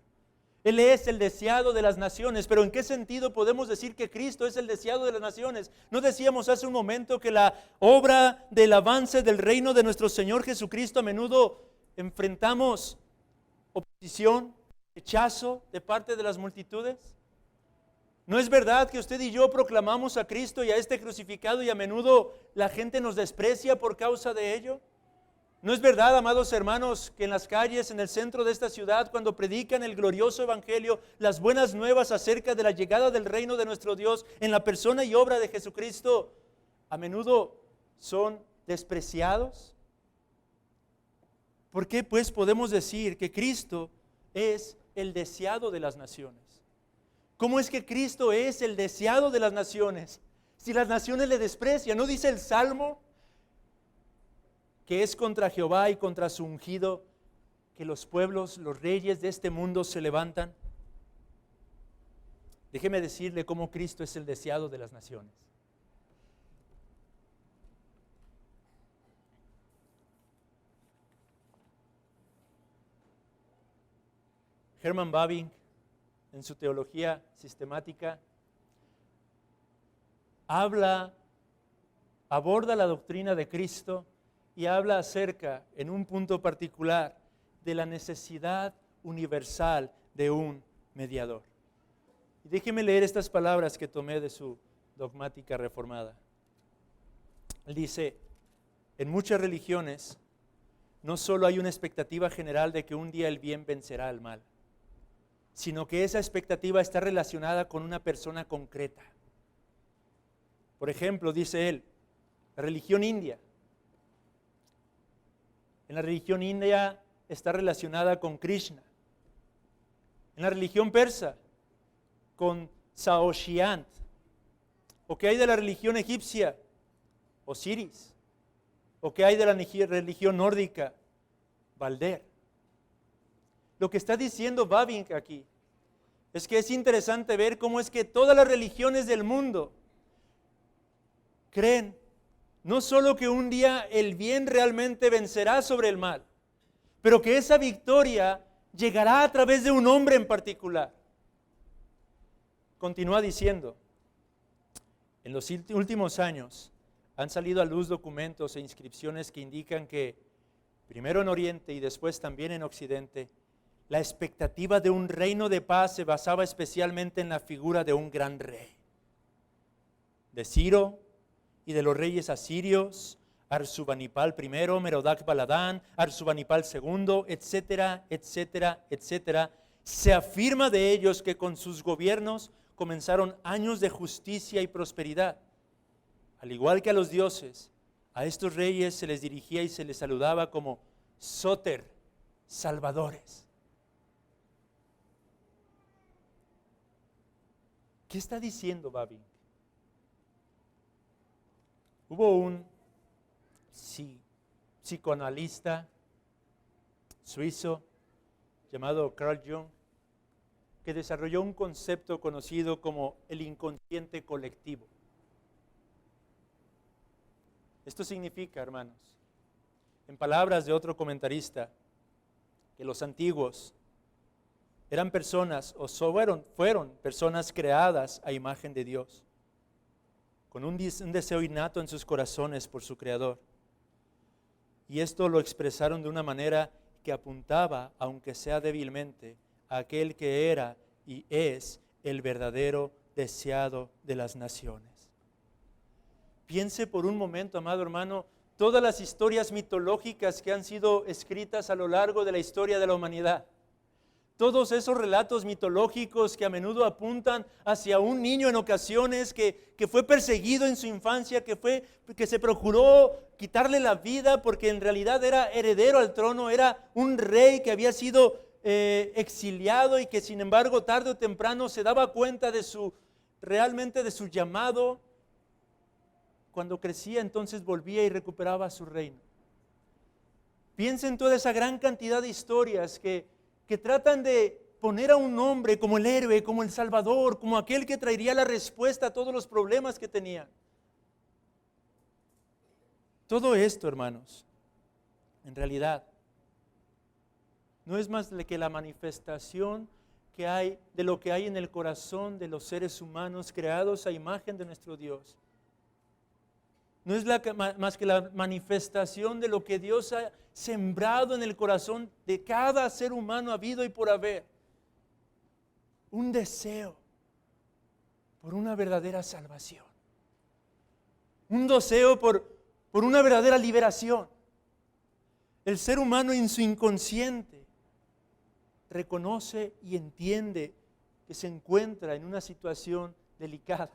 Él es el deseado de las naciones, pero ¿en qué sentido podemos decir que Cristo es el deseado de las naciones? ¿No decíamos hace un momento que la obra del avance del reino de nuestro Señor Jesucristo a menudo enfrentamos oposición, rechazo de parte de las multitudes? ¿No es verdad que usted y yo proclamamos a Cristo y a este crucificado y a menudo la gente nos desprecia por causa de ello? ¿No es verdad, amados hermanos, que en las calles, en el centro de esta ciudad, cuando predican el glorioso evangelio, las buenas nuevas acerca de la llegada del reino de nuestro Dios en la persona y obra de Jesucristo, a menudo son despreciados? ¿Por qué pues podemos decir que Cristo es el deseado de las naciones? ¿Cómo es que Cristo es el deseado de las naciones? Si las naciones le desprecian, ¿no dice el Salmo que es contra Jehová y contra su ungido que los pueblos, los reyes de este mundo se levantan? Déjeme decirle cómo Cristo es el deseado de las naciones. Herman Bavinck, en su teología sistemática, aborda la doctrina de Cristo y habla acerca, en un punto particular, de la necesidad universal de un mediador. Y déjeme leer estas palabras que tomé de su dogmática reformada. Él dice, en muchas religiones no solo hay una expectativa general de que un día el bien vencerá al mal, sino que esa expectativa está relacionada con una persona concreta. Por ejemplo, dice él, la religión india. En la religión india está relacionada con Krishna. En la religión persa, con Saoshyant. ¿O qué hay de la religión egipcia? Osiris. ¿O qué hay de la religión nórdica? Balder. Lo que está diciendo Bavinck aquí es que es interesante ver cómo es que todas las religiones del mundo creen no solo que un día el bien realmente vencerá sobre el mal, pero que esa victoria llegará a través de un hombre en particular. Continúa diciendo, en los últimos años han salido a luz documentos e inscripciones que indican que, primero en Oriente y después también en Occidente, la expectativa de un reino de paz se basaba especialmente en la figura de un gran rey, de Ciro y de los reyes asirios, Arsubanipal I, Merodach Baladán, Arsubanipal II, etcétera, etcétera, etcétera. Se afirma de ellos que con sus gobiernos comenzaron años de justicia y prosperidad. Al igual que a los dioses, a estos reyes se les dirigía y se les saludaba como Soter, salvadores. ¿Qué está diciendo Bavinck? Hubo un psicoanalista suizo llamado Carl Jung que desarrolló un concepto conocido como el inconsciente colectivo. Esto significa, hermanos, En palabras de otro comentarista, que los antiguos eran personas, fueron personas creadas a imagen de Dios, con un deseo innato en sus corazones por su Creador. Y esto lo expresaron de una manera que apuntaba, aunque sea débilmente, a aquel que era y es el verdadero deseado de las naciones. Piense por un momento, amado hermano, todas las historias mitológicas que han sido escritas a lo largo de la historia de la humanidad. Todos esos relatos mitológicos que a menudo apuntan hacia un niño en ocasiones que fue perseguido en su infancia, que se procuró quitarle la vida porque en realidad era heredero al trono, era un rey que había sido exiliado y que sin embargo tarde o temprano se daba cuenta realmente de su llamado. Cuando crecía, entonces volvía y recuperaba su reino. Piensa en toda esa gran cantidad de historias que tratan de poner a un hombre como el héroe, como el salvador, como aquel que traería la respuesta a todos los problemas que tenían. Todo esto, hermanos, en realidad, no es más que la manifestación que hay de lo que hay en el corazón de los seres humanos creados a imagen de nuestro Dios. No es más que la manifestación de lo que Dios ha sembrado en el corazón de cada ser humano habido y por haber. Un deseo por una verdadera salvación. Un deseo por una verdadera liberación. El ser humano en su inconsciente reconoce y entiende que se encuentra en una situación delicada.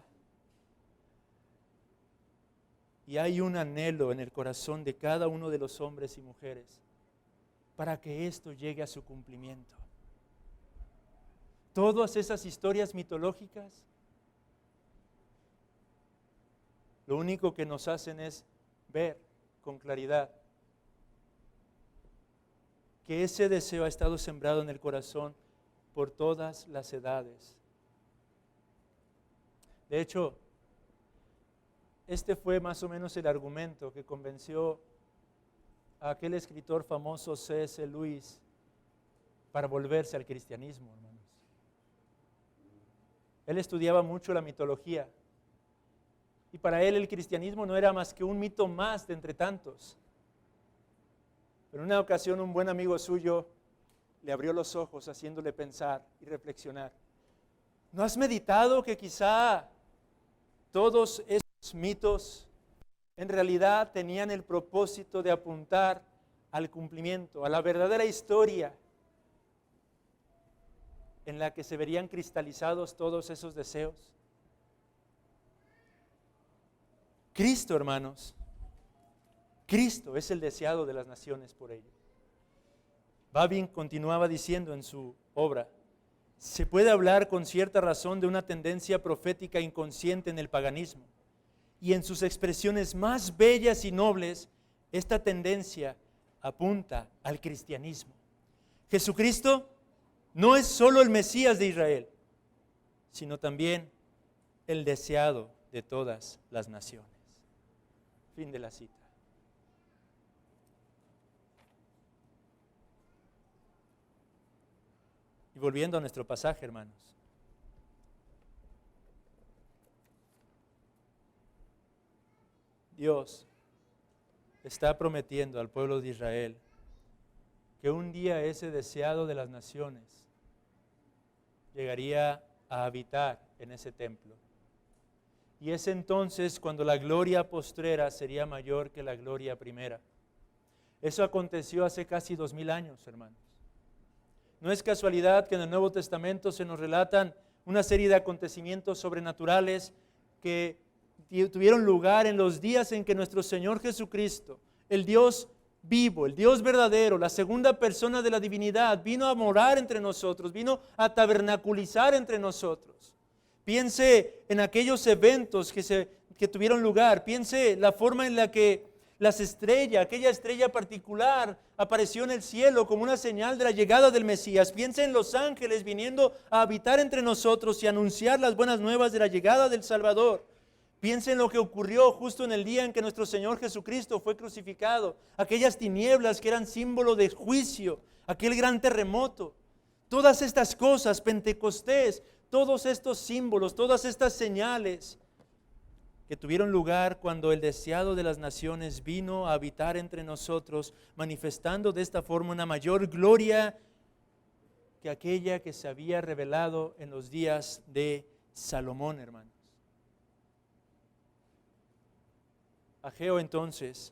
Y hay un anhelo en el corazón de cada uno de los hombres y mujeres para que esto llegue a su cumplimiento. Todas esas historias mitológicas, lo único que nos hacen es ver con claridad que ese deseo ha estado sembrado en el corazón por todas las edades. De hecho, este fue más o menos el argumento que convenció a aquel escritor famoso C.S. Lewis para volverse al cristianismo, hermanos. Él estudiaba mucho la mitología y para él el cristianismo no era más que un mito más de entre tantos. Pero en una ocasión un buen amigo suyo le abrió los ojos haciéndole pensar y reflexionar. ¿No has meditado que quizá todos esos mitos en realidad tenían el propósito de apuntar al cumplimiento, a la verdadera historia en la que se verían cristalizados todos esos deseos? Cristo, hermanos, Cristo es el deseado de las naciones por ello. Babin continuaba diciendo en su obra: se puede hablar con cierta razón de una tendencia profética inconsciente en el paganismo. Y en sus expresiones más bellas y nobles, esta tendencia apunta al cristianismo. Jesucristo no es solo el Mesías de Israel, sino también el deseado de todas las naciones. Fin de la cita. Y volviendo a nuestro pasaje, hermanos. Dios está prometiendo al pueblo de Israel que un día ese deseado de las naciones llegaría a habitar en ese templo. Y es entonces cuando la gloria postrera sería mayor que la gloria primera. Eso aconteció hace casi 2000 años, hermanos. No es casualidad que en el Nuevo Testamento se nos relatan una serie de acontecimientos sobrenaturales que tuvieron lugar en los días en que nuestro Señor Jesucristo, el Dios vivo, el Dios verdadero, la segunda persona de la divinidad, vino a morar entre nosotros, vino a tabernaculizar entre nosotros. Piense en aquellos eventos que tuvieron lugar, piense la forma en la que aquella estrella particular apareció en el cielo como una señal de la llegada del Mesías. Piense en los ángeles viniendo a habitar entre nosotros y anunciar las buenas nuevas de la llegada del Salvador. Piensa en lo que ocurrió justo en el día en que nuestro Señor Jesucristo fue crucificado. Aquellas tinieblas que eran símbolo de juicio, aquel gran terremoto. Todas estas cosas, Pentecostés, todos estos símbolos, todas estas señales que tuvieron lugar cuando el deseado de las naciones vino a habitar entre nosotros, manifestando de esta forma una mayor gloria que aquella que se había revelado en los días de Salomón, hermanos. Ageo entonces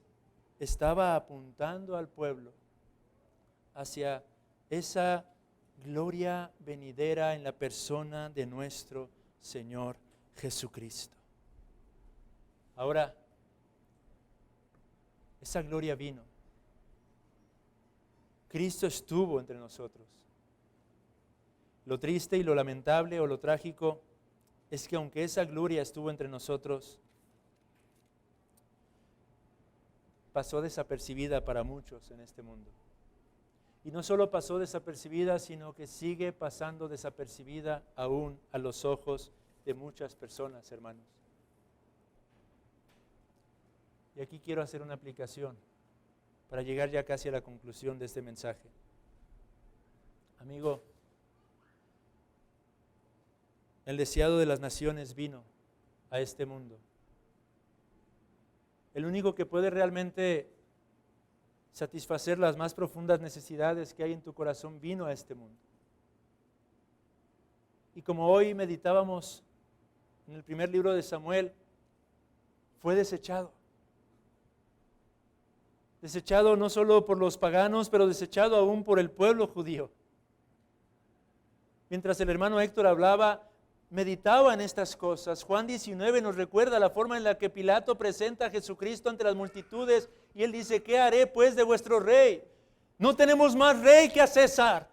estaba apuntando al pueblo hacia esa gloria venidera en la persona de nuestro Señor Jesucristo. Ahora, esa gloria vino. Cristo estuvo entre nosotros. Lo triste y lo lamentable o lo trágico es que aunque esa gloria estuvo entre nosotros, pasó desapercibida para muchos en este mundo. Y no solo pasó desapercibida, sino que sigue pasando desapercibida aún a los ojos de muchas personas, hermanos. Y aquí quiero hacer una aplicación para llegar ya casi a la conclusión de este mensaje. Amigo, el deseado de las naciones vino a este mundo. El único que puede realmente satisfacer las más profundas necesidades que hay en tu corazón vino a este mundo. Y como hoy meditábamos en el primer libro de Samuel, fue desechado. Desechado no solo por los paganos, pero desechado aún por el pueblo judío. Mientras el hermano Héctor hablaba, meditaba en estas cosas. Juan 19 nos recuerda la forma en la que Pilato presenta a Jesucristo ante las multitudes y él dice: ¿qué haré pues de vuestro rey? No tenemos más rey que a César.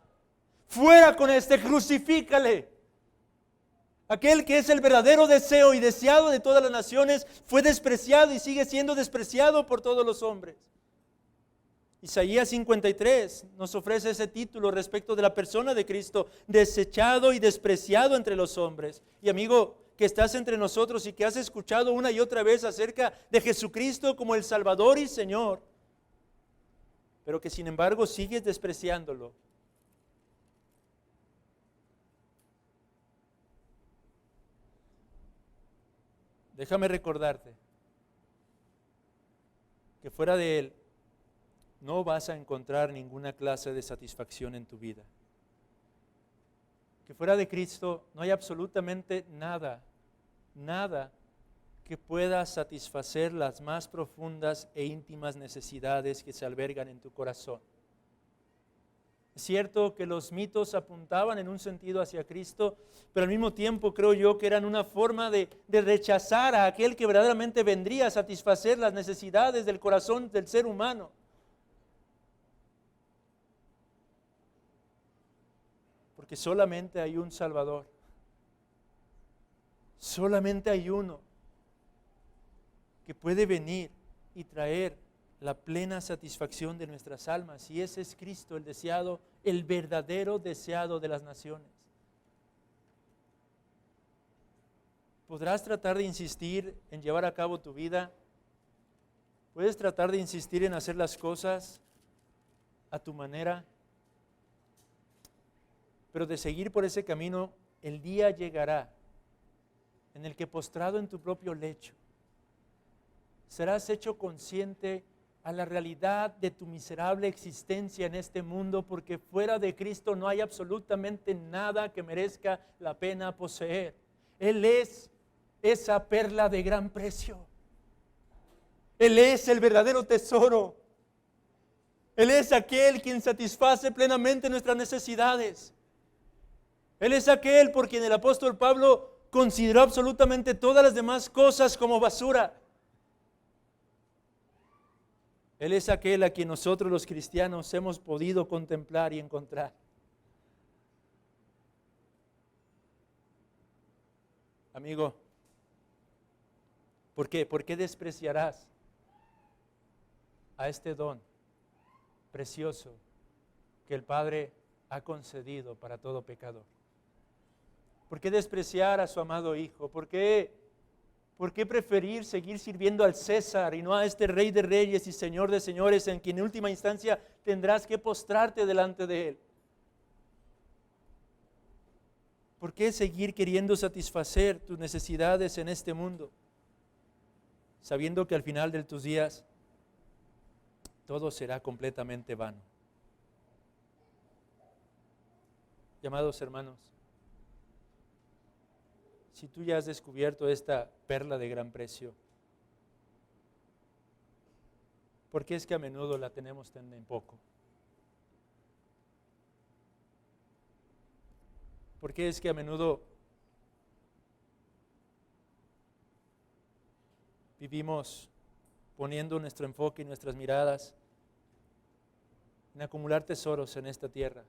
Fuera con este, crucifícale. Aquel que es el verdadero deseo y deseado de todas las naciones fue despreciado y sigue siendo despreciado por todos los hombres. Isaías 53 nos ofrece ese título respecto de la persona de Cristo: desechado y despreciado entre los hombres. Y amigo, que estás entre nosotros y que has escuchado una y otra vez acerca de Jesucristo como el Salvador y Señor, pero que sin embargo sigues despreciándolo. Déjame recordarte que fuera de Él no vas a encontrar ninguna clase de satisfacción en tu vida. Que fuera de Cristo no hay absolutamente nada que pueda satisfacer las más profundas e íntimas necesidades que se albergan en tu corazón. Es cierto que los mitos apuntaban en un sentido hacia Cristo, pero al mismo tiempo creo yo que eran una forma de rechazar a aquel que verdaderamente vendría a satisfacer las necesidades del corazón del ser humano. Porque solamente hay un Salvador. Solamente hay uno que puede venir y traer la plena satisfacción de nuestras almas. Y ese es Cristo, el deseado, el verdadero deseado de las naciones. Podrás tratar de insistir en llevar a cabo tu vida. Puedes tratar de insistir en hacer las cosas a tu manera. Pero de seguir por ese camino, el día llegará en el que, postrado en tu propio lecho, serás hecho consciente a la realidad de tu miserable existencia en este mundo, porque fuera de Cristo no hay absolutamente nada que merezca la pena poseer. Él es esa perla de gran precio. Él es el verdadero tesoro. Él es aquel quien satisface plenamente nuestras necesidades. Él es aquel por quien el apóstol Pablo consideró absolutamente todas las demás cosas como basura. Él es aquel a quien nosotros los cristianos hemos podido contemplar y encontrar. Amigo, ¿por qué? ¿Por qué despreciarás a este don precioso que el Padre ha concedido para todo pecador? ¿Por qué despreciar a su amado Hijo? ¿Por qué ¿Por qué preferir seguir sirviendo al César y no a este Rey de Reyes y Señor de Señores, en quien en última instancia tendrás que postrarte delante de Él? ¿Por qué seguir queriendo satisfacer tus necesidades en este mundo, sabiendo que al final de tus días todo será completamente vano? Amados hermanos, si tú ya has descubierto esta perla de gran precio, ¿por qué es que a menudo la tenemos tan en poco? ¿Por qué es que a menudo vivimos poniendo nuestro enfoque y nuestras miradas en acumular tesoros en esta tierra?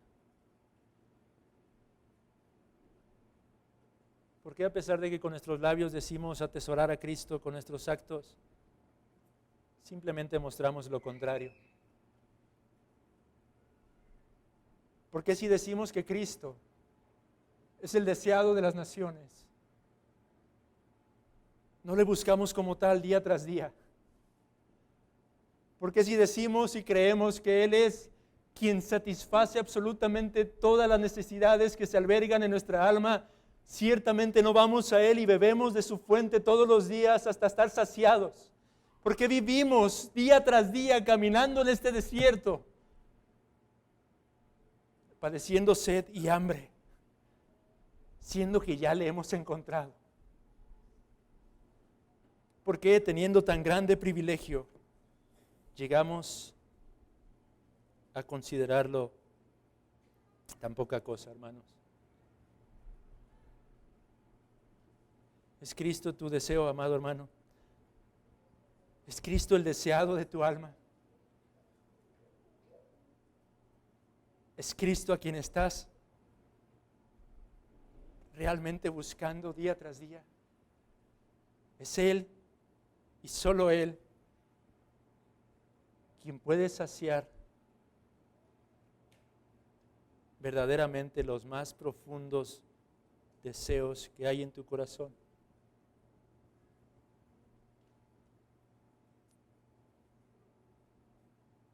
¿Por qué a pesar de que con nuestros labios decimos atesorar a Cristo, con nuestros actos simplemente mostramos lo contrario? ¿Por qué si decimos que Cristo es el deseado de las naciones, no le buscamos como tal día tras día? ¿Por qué si decimos y creemos que Él es quien satisface absolutamente todas las necesidades que se albergan en nuestra alma, ciertamente no vamos a Él y bebemos de su fuente todos los días hasta estar saciados? ¿Por qué vivimos día tras día caminando en este desierto, padeciendo sed y hambre, siendo que ya le hemos encontrado? ¿Por qué, teniendo tan grande privilegio, llegamos a considerarlo tan poca cosa, hermanos? ¿Es Cristo tu deseo, amado hermano? ¿Es Cristo el deseado de tu alma? ¿Es Cristo a quien estás realmente buscando día tras día? Es Él y solo Él quien puede saciar verdaderamente los más profundos deseos que hay en tu corazón.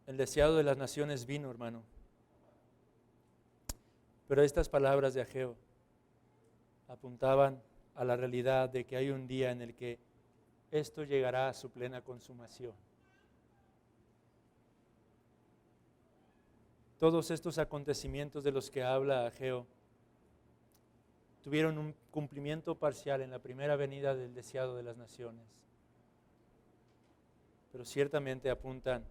El deseado de las naciones vino, hermano. Pero estas palabras de Ageo apuntaban a la realidad de que hay un día en el que esto llegará a su plena consumación. Todos estos acontecimientos de los que habla Ageo tuvieron un cumplimiento parcial en la primera venida del deseado de las naciones, pero ciertamente apuntan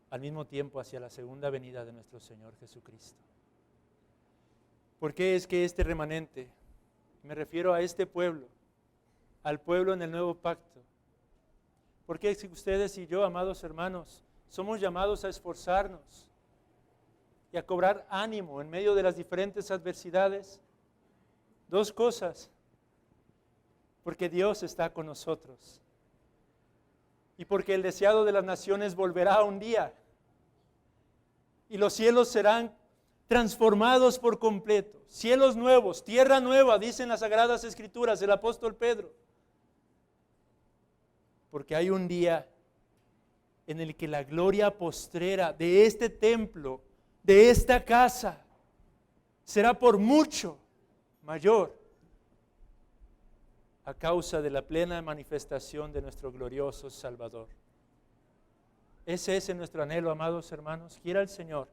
al mismo tiempo hacia la segunda venida de nuestro Señor Jesucristo. ¿Por qué es que este remanente, me refiero a este pueblo, al pueblo en el nuevo pacto, por qué es que ustedes y yo, amados hermanos, somos llamados a esforzarnos y a cobrar ánimo en medio de las diferentes adversidades? Dos cosas: porque Dios está con nosotros y porque el deseado de las naciones volverá un día y los cielos serán transformados por completo. Cielos nuevos, tierra nueva, dicen las Sagradas Escrituras, el apóstol Pedro. Porque hay un día en el que la gloria postrera de este templo, de esta casa, será por mucho mayor a causa de la plena manifestación de nuestro glorioso Salvador. Ese es nuestro anhelo, amados hermanos. Quiera el Señor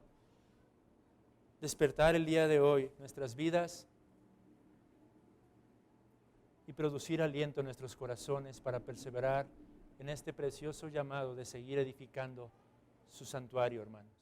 despertar el día de hoy nuestras vidas y producir aliento en nuestros corazones para perseverar en este precioso llamado de seguir edificando su santuario, hermanos.